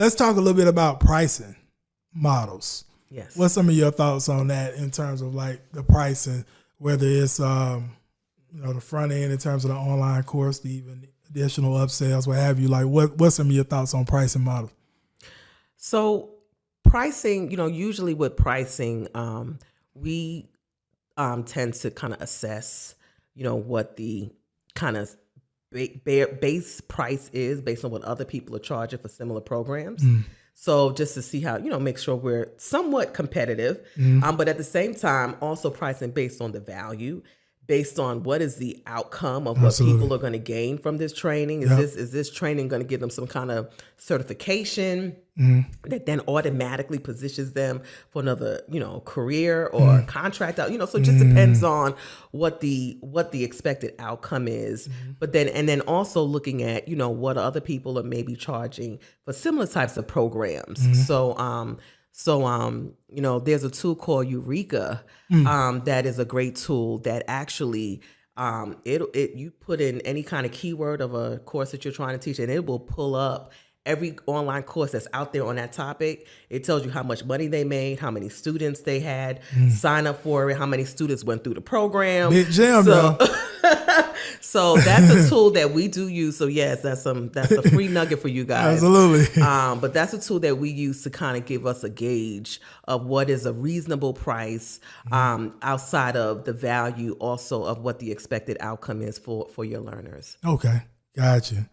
Let's talk a little bit about pricing models. Yes. What's some of your thoughts on that in terms of like the pricing, whether it's the front end in terms of the online course, the even additional upsells, what have you? Like, what's some of your thoughts on pricing models? So pricing, usually with pricing, we tend to kind of assess, what the kind of base price is based on what other people are charging for similar programs. So just to see how, make sure we're somewhat competitive, but at the same time, also pricing based on the value, based on what is the outcome of what people are going to gain from this training. Is this training going to give them some kind of certification that then automatically positions them for another, career or contract out, so it just depends on what the expected outcome is. But then also looking at, what other people are maybe charging for similar types of programs. So, there's a tool called Eureka that is a great tool that actually you put in any kind of keyword of a course that you're trying to teach, and it will pull up every online course that's out there on that topic. It tells you how much money they made, how many students they had sign up for it, how many students went through the program. Big jam, bro. So that's a tool that we do use. So yes, that's a free nugget for you guys. Absolutely. But that's a tool that we use to kind of give us a gauge of what is a reasonable price outside of the value also of what the expected outcome is for your learners. Okay. Gotcha.